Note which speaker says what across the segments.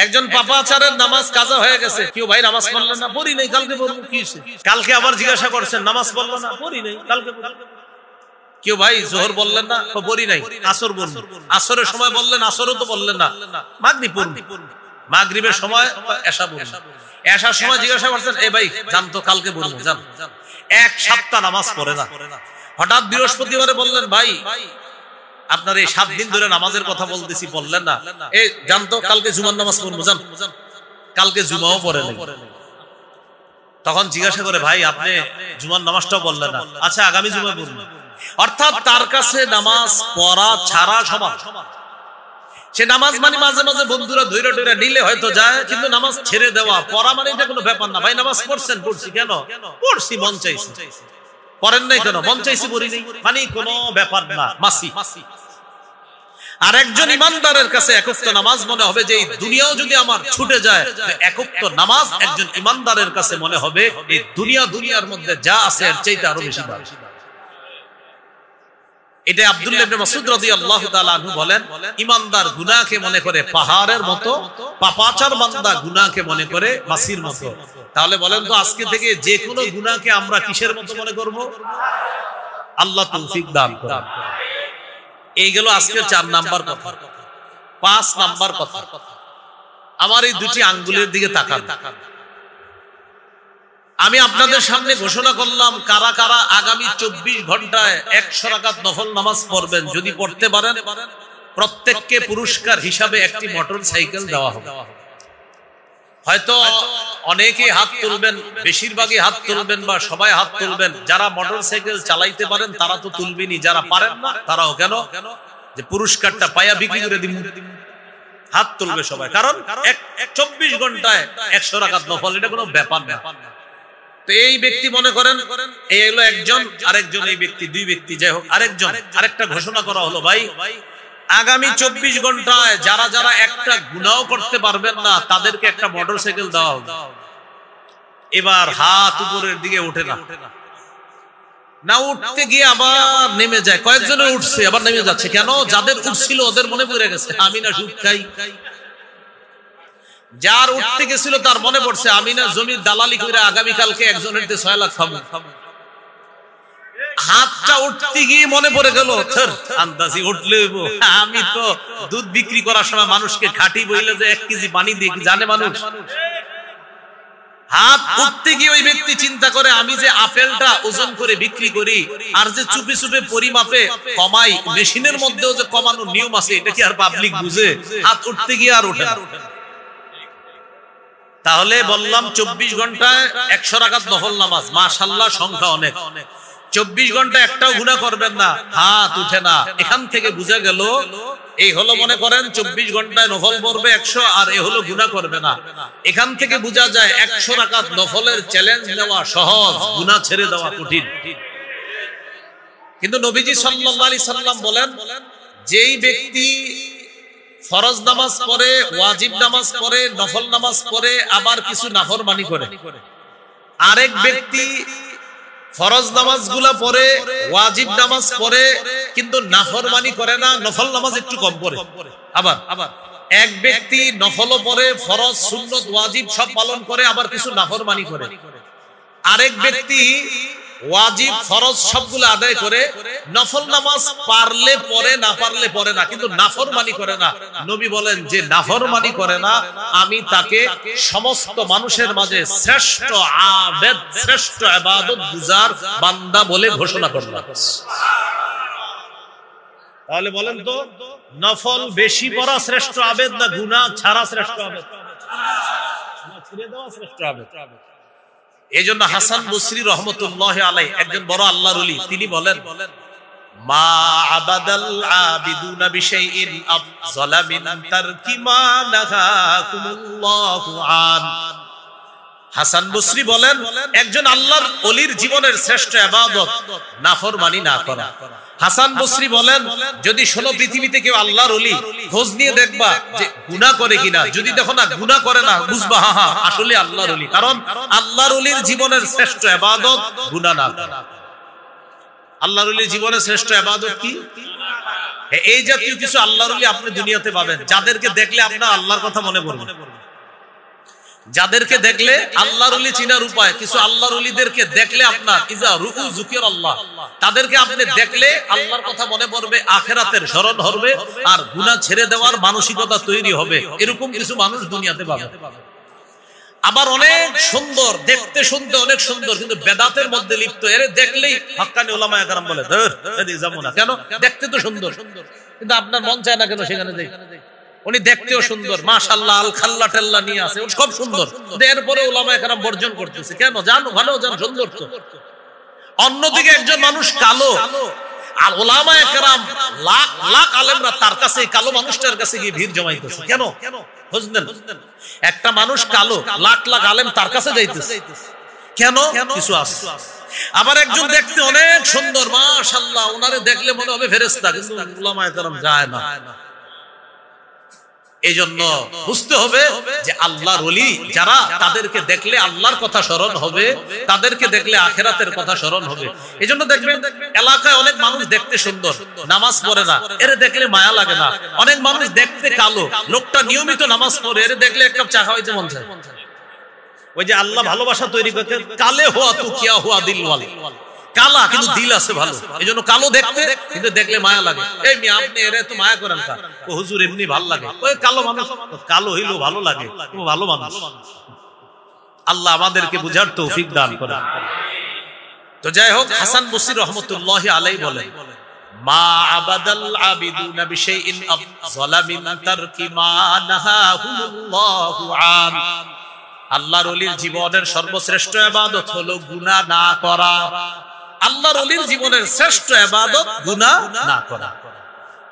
Speaker 1: একজন পাপাচারের নামাজ কাজা হয়ে গেছে, কেউ ভাই নামাজ পড়লেন না, পড়ি নাই, কালকে পড়বো, কি হয়েছে? কালকে আবার জিজ্ঞাসা করছেন, নামাজ পড়লো না, পড়ি নাই, কালকে পড়বো। কেউ ভাই জোহর বললেন না, পড়ি নাই, আসর বলবো, আসরের সময় বললেন, আসরও তো বললেন না, মাগরিব পড়বো, মাগরিবের সময় এশা বলবো, এশার সময় জিজ্ঞাসা করছেন, এ ভাই জানতো কালকে পড়বো, জান। এক সপ্তাহ নামাজ পড়ে না, হঠাৎ বৃহস্পতিবারে বললেন, ভাই আপনার এই 7 দিন ধরে নামাজের কথা বলতেছি, বললেন না, এই জানতো কালকে জুমার নামাজ পড়বো, জান, কালকে জুমাও পড়ে নাই। তখন জিজ্ঞাসা করে, ভাই আপনি জুমার নামাজটাও বললেন না, আচ্ছা আগামী জুমা পড়বো। অর্থাৎ তার কাছে নামাজ পড়া ছাড়া সমান। সে নামাজ মানে মাঝে মাঝে বন্ধুরা ধৈর্য ধৈর্য নিলে হয়তো যায়, কিন্তু নামাজ ছেড়ে দেওয়া, পড়া মানে এটা কোনো ব্যাপার না। ভাই নামাজ পড়ছেন, পড়ছি কেন, পড়ছি মন চাইছে, পড়েন নাই কেন, মন চাইছে পড়ি নাই, মানে কোনো ব্যাপার না, মাসি। আর একজন ইমানদারের কাছে একক নামাজ মনে হবে যে এই দুনিয়াও যদি আমার ছুটে যায়, একক নামাজ একজন ইমানদারের কাছে মনে হবে এই দুনিয়ার মধ্যে যা আছে এর চাইতে আরো বেশি দাম। এটা আব্দুল্লাহ ইবনে মাসউদ রাদিয়াল্লাহু তাআলা আনহু বলেন, ইমানদার গুনাহকে মনে করে পাহাড়ের মতো, পাপাচার বান্দা গুনাহকে মনে করে মাছির মতো। তাহলে বলেন তো আজকে থেকে যে কোনো গুনাহকে আমরা কিসের মতো মনে করব? আল্লাহ তৌফিক দান করুন। এই গেল আজকের 4 নাম্বার কথা। 5 নাম্বার কথা, আমার এই দুটি আঙ্গুলের দিকে তাকান। আমি আপনাদের সামনে ঘোষণা করলাম, কারা কারা আগামী 24 ঘন্টায় 100 রাকাত নফল নামাজ পড়বেন। যদি পড়তে পারেন প্রত্যেককে পুরস্কার হিসাবে একটি মোটরসাইকেল দেওয়া হবে। হয়তো অনেকে হাত তুলবেন, বেশিরভাগই হাত তুলবেন বা সবাই হাত তুলবেন। যারা মোটরসাইকেল চালাইতে পারেন তারা তো তুলবেনই, যারা পারেন না তারাও কেন, যে পুরস্কারটা পায়া বিক্রি করে দিব, হাত তুলবে সবাই। কারণ 24 ঘন্টায় 100 রাকাত নফল, এটা কোনো ব্যাপার না। তো এই ব্যক্তি মনে করেন এই হলো একজন, আরেকজন এই ব্যক্তি, 2 ব্যক্তি, যাই হোক আরেকজন। আরেকটা ঘোষণা করা হলো, ভাই আগামী 24 ঘন্টায় যারা যারা একটা গুনাহ করতে পারবেন না তাদেরকে একটা মোটরসাইকেল দেওয়া হবে। এবার হাত উপরের দিকে ওঠে না, না উঠতে গিয়ে আবার নেমে যায়। কয়েকজনের উঠছে আবার নেমে যাচ্ছে, কেন? যাদের উঠছিল ওদের মনে পড়ে গেছে আমি না সুদ খাই। যার উঠতে গেছিল তার মনে পড়ছে আমি না জমির দালালি করে আগামীকালকে একজনের 6 লাখ খাবো। হাতটা উঠতে গিয়ে মনে পড়ে গেল, আন্দাজি উঠলে আমি তো দুধ বিক্রি করার সময় মানুষকে খাঁটি বইলে যে 1 কেজি পানি দিয়ে জানে মানুষ। হাত উঠতে গিয়ে ওই ব্যক্তি চিন্তা করে, আমি যে আপেলটা ওজন করে বিক্রি করি আর যে চুপে চুপে পরিমাপে কমাই, মেশিনের মধ্যেও যে কমানোর নিয়ম আছে, এটা কি আর পাবলিক বুঝে? হাত উঠতে গিয়ে আর ওঠে না। তাহলে বললাম 24 ঘন্টায় 100 রাকাত নফল নামাজ, মাশাআল্লাহ সংখ্যা অনেক। 24 ঘন্টা একটাও গুনাহ করবেন না, হাত উঠে না। এখান থেকে বোঝা গেল এই হলো মনে করেন 24 ঘন্টায় নফল পড়বে 100, আর এ হলো গুনাহ করবে না। এখান থেকে বোঝা যায় 100 রাকাত নফলের চ্যালেঞ্জ নেওয়া সহজ, গুনাহ ছেড়ে দেওয়া কঠিন। কিন্তু নবীজি সাল্লাল্লাহু আলাইহি সাল্লাম বলেন, যেই ব্যক্তি ফরজ নামাজ পড়ে, ওয়াজিব নামাজ পড়ে, নফল নামাজ পড়ে, আবার কিছু নাফরমানি করে, আরেক ব্যক্তি ফরজ নামাজগুলো পড়ে, ওয়াজিব নামাজ পড়ে, কিন্তু নাফরমানি করে না, নফল নামাজ একটু কম পড়ে। আবার এক ব্যক্তি নফলও পড়ে, ফরজ সুন্নত ওয়াজিব সব পালন করে, আবার কিছু নাফরমানি করে। আরেক ব্যক্তি ওয়াজিব ফরজ সবগুলো আদায় করে, নফল নামাজ পারলে পড়ে, না পারলে পড়ে না, কিন্তু নাফরমানি করে না। নবী বলেন, যে নাফরমানি করে না আমি তাকে সমস্ত মানুষের মাঝে শ্রেষ্ঠ আবেদ, শ্রেষ্ঠ ইবাদত গুজার বান্দা বলে ঘোষণা করলাম। তাহলে বলেন তো, নফল বেশি পড়া শ্রেষ্ঠ আবেদ না গুনাহ ছাড়া শ্রেষ্ঠ আবেদ? ছেড়ে দেওয়া শ্রেষ্ঠ আবেদ। এইজন্য হাসান বসরি রাহমাতুল্লাহি আলাইহি, একজন বড় আল্লাহর ওলি, তিনি বলেন, মা আবাদাল আবিদুনা বিশাইইন আফযালা মিন তারকি মা নাহাকুমুল্লাহু আন। হাসান বসরি বলেন, একজন আল্লাহর ওলির জীবনের শ্রেষ্ঠ ইবাদত নাফরমানি না করা। হাসান বসরি বলেন, যদি শোনো পৃথিবীতে কেউ আল্লাহর ওলি, খোঁজ নিয়ে দেখবা যে গুনাহ করে কিনা। যদি দেখো না গুনাহ করে না, বুঝবা হ্যাঁ আসলে আল্লাহর ওলি। কারণ আল্লাহর ওলির জীবনের শ্রেষ্ঠ ইবাদত গুনাহ না করা। আল্লাহর ওলির জীবনের শ্রেষ্ঠ ইবাদত কি? এই জাতীয় কিছু আল্লাহর ওলি আপনি দুনিয়াতে পাবেন, যাদেরকে দেখলে আপনার আল্লাহর কথা মনে পড়বে। যাদেরকে দেখলে আল্লাহর ওলি চিনার উপায়, কিছু আল্লাহর ওলিদেরকে দেখলে আপনার ইজা রুকু যুকির আল্লাহ, তাদেরকে আপনি দেখলে আল্লাহর কথা মনে পড়বে, আখিরাতের স্মরণ হবে, আর গুনাহ ছেড়ে দেওয়ার মানসিকতা তৈরি হবে। এরকম কিছু মানুষ দুনিয়াতে পাবেন। আবার অনেক সুন্দর, দেখতে শুনতে অনেক সুন্দর, কিন্তু বেদাতের মধ্যে লিপ্ত। এর দেখলেই হক্কানি উলামায়ে কেরাম বলে ধর এদিকে যাবো না। কেন? দেখতে তো সুন্দর, কিন্তু আপনার মন চায় না কেন সেখানে যাই। উনি দেখতেও সুন্দর, মাশাআল্লাহ, আল খাল্লা টেল্লা নিয়ে আছে, সব সুন্দর, এরপরে উলামায়ে কেরাম বর্জন করতেছে। কেন? জানো ভালো জান সুন্দর তো। অন্যদিকে একজন মানুষ কালো, আর উলামায়ে কেরাম লাখ লাখ আলেমরা তার কাছে, কালো মানুষটার কাছে গিয়ে ভিড় জমাইতেছে। কেন? বুঝলেন? একটা মানুষ কালো, লাখ লাখ আলেম তার কাছে যাইতেছে। কেন? কিছু আছে। আবার একজন দেখতে অনেক সুন্দর, মাশাআল্লাহ, ওনারে দেখলে মনে হবে ফেরেশতা, কিন্তু উলামায়ে কেরাম যায় না। এই জন্য বুঝতে হবে যে আল্লাহর ওলি যারা, তাদেরকে দেখলে আল্লাহর কথা স্মরণ হবে, তাদেরকে দেখলে আখিরাতের কথা স্মরণ হবে। এই জন্য দেখবেন এলাকায় অনেক মানুষ দেখতে সুন্দর, নামাজ পড়ে না, এর দেখলে মায়া লাগে না। অনেক মানুষ দেখতে কালো, লোকটা নিয়মিত নামাজ পড়ে, এর দেখলে এক কাপ চা খাওয়াইতে মন চায়। ওই যে আল্লাহ ভালোবাসা তৈরি করতে, কালে হুয়া তু কিয়া হুয়া দিলওয়াল, কালা কিন্তু দিল আছে ভালো। এই জন্য কালো দেখতে, কিন্তু দেখলে মায়া লাগে। এই মিয়া আপনি এর এত মায়া করেন কা? ও হুজুর এমনি ভালো লাগে। ওই কালো মানুষ, কালো হইলো ভালো লাগে, ও ভালো মানুষ। আল্লাহ আমাদেরকে বুঝার তৌফিক দান করেন। তো যাই হোক, হাসান বসরি রহমাতুল্লাহি আলাইহি বলেন, মা আবাদাল আবিদুনা বিশাইইন আফযালা মিন তারকি মা নাহাহুল্লাহু আন। আল্লাহর ওলির জীবনের সর্বশ্রেষ্ঠ ইবাদত হলো গুনাহ না করা। আল্লাহর ওলির জীবনের শ্রেষ্ঠ ইবাদত গুনাহ না করা।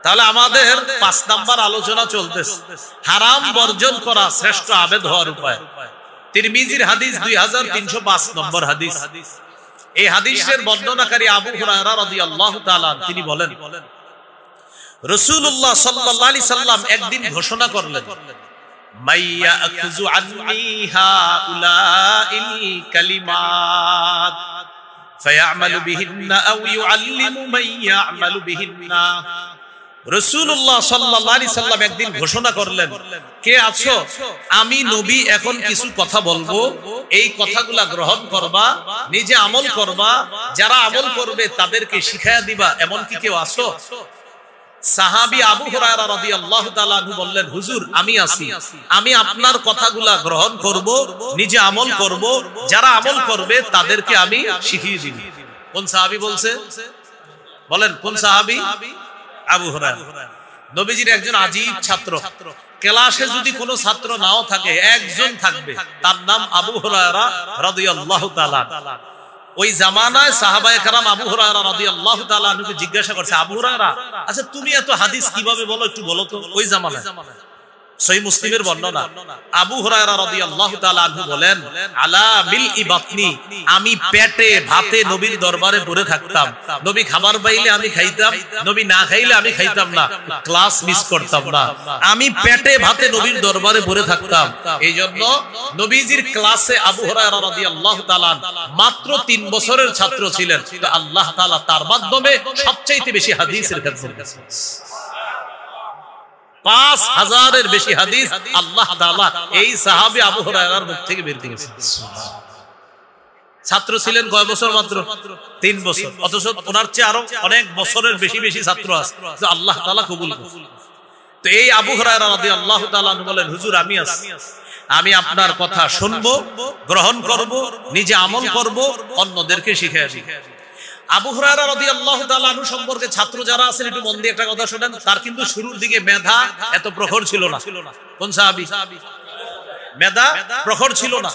Speaker 1: তাহলে আমাদের 5 নাম্বার আলোচনা চলতেছে, হারাম বর্জন করা শ্রেষ্ঠ আবেদ হওয়ার উপায়। তিরমিজির হাদিস 2305 নম্বর হাদিস। এই হাদিসের বর্ণনাকারী আবু হুরায়রা রাদিয়াল্লাহু তাআলা তিনি বলেন, রাসূলুল্লাহ সাল্লাল্লাহু আলাইহি সাল্লাম একদিন ঘোষণা করলেন, মাইয়া আখযু আন্নী হাউলাইল কালিমাত ফায়ামালু বিহিন্না আও ইউআল্লিমু মান ইয়ামালু বিহিন্না। রাসূলুল্লাহ সাল্লাল্লাহু আলাইহি সাল্লাম একদিন ঘোষণা করলেন, কে আছো, আমি নবী এখন কিছু কথা বলবো, এই কথাগুলা গ্রহণ করবা, নিজে আমল করবা, যারা আমল করবে তাদেরকে শিখায়া দিবা, এমন কি কেউ আছো? সাহাবী আবু হুরায়রা রাদিয়াল্লাহু তাআলা আনহু বললেন, হুজুর আমি আছি, আমি আপনার কথাগুলা গ্রহণ করব, নিজে আমল করব, যারা আমল করবে তাদেরকে আমি শিখিয়ে দিব। কোন সাহাবী বলছে? বলেন কোন সাহাবী? আবু হুরায়রা। নবীজির একজন আজীব ছাত্র। ক্লাসে যদি কোনো ছাত্র নাও থাকে, একজন থাকবে, তার নাম আবু হুরায়রা রাদিয়াল্লাহু তাআলা। ওই জামানায় সাহাবায়ে কেরাম আবু হুরায়রা রাদিয়াল্লাহু তাআলা আনহুকে জিজ্ঞাসা করছে, আবু হুরায়রা, আচ্ছা তুমি এত হাদিস কিভাবে বলো, একটু বলো তো। ওই জামানায় সহিহ মুসলিমের বর্ণনা, আবু হুরায়রা রাদিয়াল্লাহু তাআলা আনহু বলেন, আলা মিলই বাতনি, আমি পেটে ভাতে নবীর দরবারে পড়ে থাকতাম। নবী খাবার পাইলে আমি খাইতাম, নবী না খাইলে আমি খাইতাম না, ক্লাস মিস করতাম না। আমি পেটে ভাতে নবীর দরবারে পড়ে থাকতাম। এইজন্য নবীজির ক্লাসে আবু হুরায়রা রাদিয়াল্লাহু তাআলা মাত্র 3 বছরের ছাত্র ছিলেন, তো আল্লাহ তাআলা তার মাধ্যমে সবচেয়ে বেশি হাদিসের খেদমত করেছেন। 5000-এর বেশি হাদিস আল্লাহ তাআলা এই সাহাবী আবু হুরায়রার মুখ থেকে বের করেছেন। ছাত্র ছিলেন কয় বছর? মাত্র 3 বছর। অথচ ওনার চেয়ে আরো অনেক বছরের বেশি বেশি ছাত্র আছে, যে আল্লাহ তাআলা কবুল করেন। তো এই আবু হুরায়রা রাদিয়াল্লাহু তাআলা বলেন, হুজুর আমি আছি, আমি আপনার কথা শুনবো, গ্রহণ করব, নিজে আমল করব, অন্যদেরকে শিখিয়ে দিব। আবু হুরায়রা রাদিয়াল্লাহু তাআলা আনহু সম্পর্কে ছাত্র যারা আছেন একটু মন দিয়ে একটা কথা শুনেন। তার কিন্তু শুরুর দিকে মেধা এত প্রখর ছিল না। কোন সাহাবী? মেধা প্রখর ছিল না।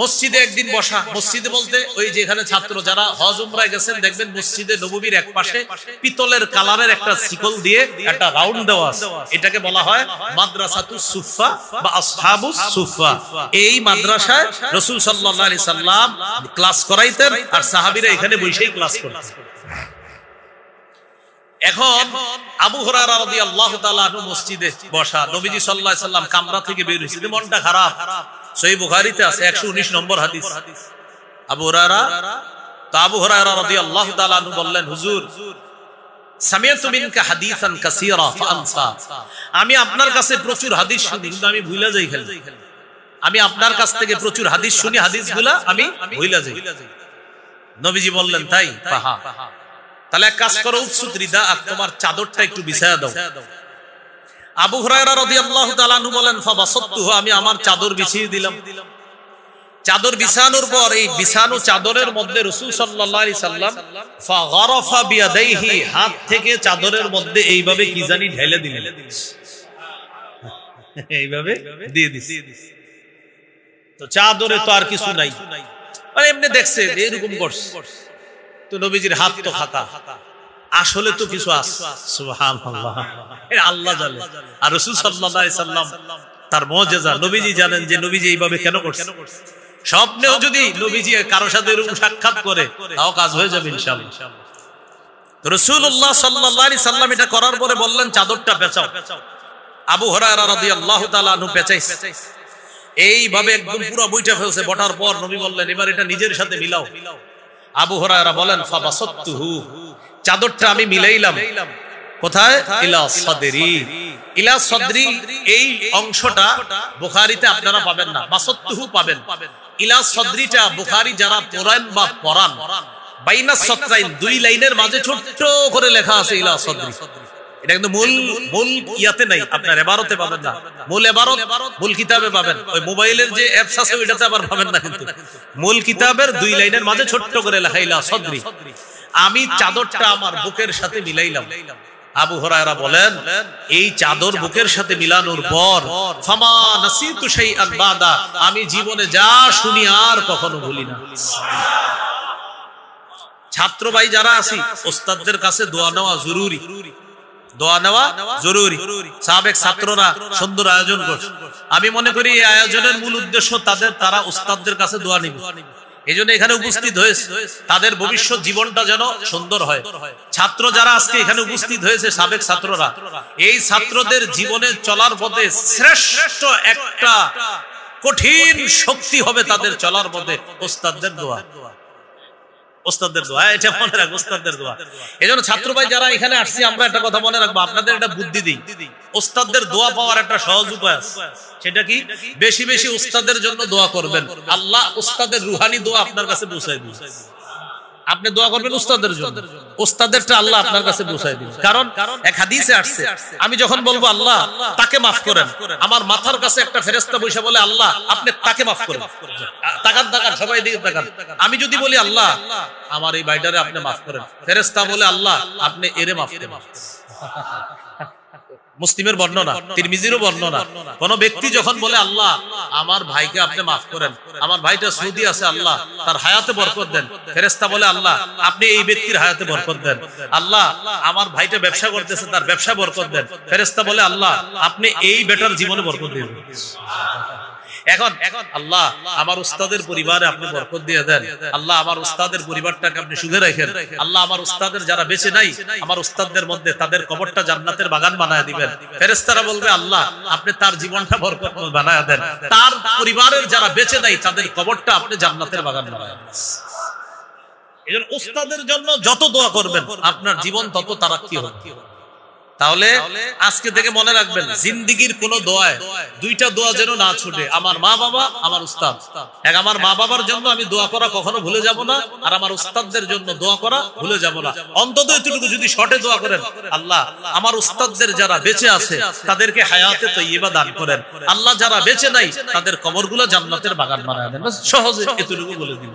Speaker 1: মসজিদে একদিন বসা, মসজিদে বলতে ওই যেখানে ছাত্র যারা হজ উমরায় গেছেন, দেখবেন মসজিদে নববীর এক পাশে পিতলের কালারের একটা শিকল দিয়ে একটা রাউন্ড দেওয়া আছে, এটাকে বলা হয় মাদ্রাসাতুস সুফফা বা আসহাবুস সুফফা। এই মাদ্রাসায় রাসূল সাল্লাল্লাহু আলাইহি সাল্লাম ক্লাস করাইতেন, আর সাহাবীরা এখানে বসেই ক্লাস করতেন। এখন আবু হুরায়রা রাদিয়াল্লাহু তাআলা আনহু মসজিদে বসা, নবীজি সাল্লাল্লাহু আলাইহি সাল্লাম কামরা থেকে বের হইছে, মনটা খারাপ। সহিহ বুখারীতে আছে 119 নম্বর হাদিস। আবু হুরায়রা রাদিয়াল্লাহু তাআলা আনহু বললেন, হুজুর সামিআতু মিনকা হাদিসান কাসীরা ফাআনসা, আমি আপনার কাছে প্রচুর হাদিস শুনি কিন্তু আমি ভুলে যাই খালি। আমি আপনার কাছ থেকে প্রচুর হাদিস শুনি, হাদিসগুলা আমি ভুলে যাই। নবীজি বললেন তাই? তাহলে এক কাজ করো, উৎসুত রিদা, তোমার চাদরটা একটু বিছায়া দাও। আবু হুরায়রা রাদিয়াল্লাহু তাআলা আনহু বলেন ফাবাসাততুহু, আমি আমার চাদর বিছিয়ে দিলাম। চাদর বিছানোর পর এই বিছানো চাদরের মধ্যে রাসূল সাল্লাল্লাহু আলাইহি সাল্লাম ফাগারাফা বিয়াদাইহি, হাত থেকে চাদরের মধ্যে এইভাবে কি জানি ঢেলে দিলেন, এইভাবে দিয়ে দিছে। তো চাদরে তো আর কিছু নাই, মানে এমনি দেখছে এরকম করছে, তো নবীজির হাত তো ফাঁকা, আসলে তো কিছু আছে। সুবহানাল্লাহ, এটা আল্লাহ জানে। আর রাসূল সাল্লাল্লাহু আলাইহি সাল্লাম তার মুজিজা, নবীজি জানেন যে নবীজি এইভাবে কেন করছে। স্বপ্নেও যদি নবীজি কারো সাথে এরকম সাক্ষাৎ করে তাও কাজ হয়ে যাবে ইনশাআল্লাহ। তো রাসূলুল্লাহ সাল্লাল্লাহু আলাইহি সাল্লাম এটা করার পরে বললেন চাদরটা পেঁচাও। আবু হুরায়রা রাদিয়াল্লাহু তাআলা আনহু পেঁচাইছে, এইভাবে একদম পুরো বইটা ফেলছে। বটার পর নবী বললেন এবার এটা নিজের সাথে মিলাও। আবু হুরায়রা বলেন ফাবাসাততুহু, চাদরটা আমি মিলাইলাম। কোথায়? ইলা সাদরি। ইলা সাদরি এই অংশটা বুখারীতে আপনারা পাবেন না, বাসাততুহু পাবেন। ইলা সাদরিটা বুখারী যারা পড়েন বা পড়ান, বাইনা সাতরাইন, দুই লাইনের মাঝে ছোট্ট করে লেখা আছে ইলা সাদরি। এটা কিন্তু মূল ইয়াতে নাই, আপনার ইবারতে পাবেন না। মূল ইবারত মূল কিতাবে পাবেন, ওই মোবাইলের যে অ্যাপস আছে ওইটাতে আবার পাবেন না। কিন্তু মূল কিতাবের দুই লাইনের মাঝে ছোট্ট করে লেখা ইলা সাদরি। আমি চাদরটা আমার বুকের সাথে মিলাইলাম। আবু হুরায়রা বলেন এই চাদর বুকের সাথে মিলানোর পর ফামা নাসিতু শাইআন বাদা, আমি জীবনে যা শুনি আর কখনো ভুলি না। ছাত্র ভাই যারা আছি, ওস্তাদদের কাছে দোয়া নেওয়া জরুরি, দোয়া নেওয়া জরুরি। সাবেক ছাত্ররা সুন্দর আয়োজন করছে, আমি মনে করি এই আয়োজনের মূল উদ্দেশ্য তারা ওস্তাদদের কাছে দোয়া নিবে। এই জন্য এখানে উপস্থিত হয়েছে, তাদের ভবিষ্যৎ জীবনটা যেন সুন্দর হয়। ছাত্র যারা আজকে এখানে উপস্থিত হয়েছে, সাবেক ছাত্ররা, এই ছাত্রদের জীবনে চলার পথে শ্রেষ্ঠ একটা কঠিন শক্তি হবে তাদের চলার পথে ওস্তাদদের দোয়া। ওস্তাদদের দোয়া, এটা মনে রাখবো, ওস্তাদদের দোয়া। এজন্য ছাত্র ভাই যারা এখানে আসছি, আমরা একটা কথা মনে রাখবো, আপনাদের একটা বুদ্ধি দিই, ওস্তাদদের দোয়া পাওয়ার একটা সহজ উপায় আছে। সেটা কি? বেশি বেশি ওস্তাদের জন্য দোয়া করবেন, আল্লাহ ওস্তাদের রুহানি দোয়া আপনার কাছে পৌঁছায় দিবেন। আপনি দোয়া করবেন ওস্তাদের জন্য, ওস্তাদেরটা আল্লাহ আপনার কাছে পৌঁছায় দিবেন। কারণ এক হাদিসে আসছে, আমি যখন বলবো আল্লাহ তাকে মাফ করেন, আমার মাথার কাছে একটা ফেরেশতা বসে বলে আল্লাহ আপনি তাকে মাফ করেন। তাকান তাকান, সবাই দিকে তাকান। আমি যদি বলি আল্লাহ আমার এই ভাইটারে আপনি মাফ করেন, ফেরেশতা বলে আল্লাহ আপনি এরে মাফ করেন। মুসলিমের বর্ণনা, তিরমিজিরও বর্ণনা, কোন ব্যক্তি যখন বলে আল্লাহ আমার ভাইকে আপনি মাফ করেন, আমার ভাইটা সৌদি আছে, আল্লাহ তার হায়াতে বরকত দেন, ফেরেশতা বলে আল্লাহ আপনি এই ব্যক্তির হায়াতে বরকত দেন। আল্লাহ আমার ভাইটা ব্যবসা করতেছে, তার ব্যবসা বরকত দেন, ফেরেশতা বলে আল্লাহ আপনি এই বেটার জীবনে বরকত দিন। এখন আল্লাহ আমার উস্তাদের পরিবারে আপনি বরকত দিয়ে দেন, আল্লাহ আমার উস্তাদের পরিবারটাকে আপনি সুখে রাখেন, আল্লাহ আমার উস্তাদের যারা বেঁচে নাই, আমার উস্তাদদের মধ্যে তাদের কবরটা জান্নাতের বাগান বানায় দিবেন। ফেরেশতারা বলবে আল্লাহ আপনি তার জীবনটা বরকতময় বানায় দেন, তার পরিবারের যারা বেঁচে নাই তাদের কবরটা আপনি জান্নাতের বাগান বানায় দেন। এজন্য উস্তাদের জন্য যত দোয়া করবেন আপনার জীবন তত তারাক্কি হবে। তাহলে আজকে থেকে মনে রাখবেন, জিন্দেগীর কোন দোয়ায় দুইটা দোয়া যেন না ছুটে, আমার মা বাবা, আমার উস্তাদ। এক, আমার মা বাবার জন্য আমি দোয়া করা কখনো ভুলে যাব না, আর আমার উস্তাদদের জন্য দোয়া করা ভুলে যাব না। অন্তত এতটুকু যদি শর্টে দোয়া করেন, আল্লাহ আমার উস্তাদদের যারা বেঁচে আছে তাদেরকে হায়াতে তৈয়বা দান করেন, আল্লাহ যারা বেঁচে নাই তাদের কবরগুলো জান্নাতের বাগান বানায় দেন। সহজে এতটুকু বলে দিন।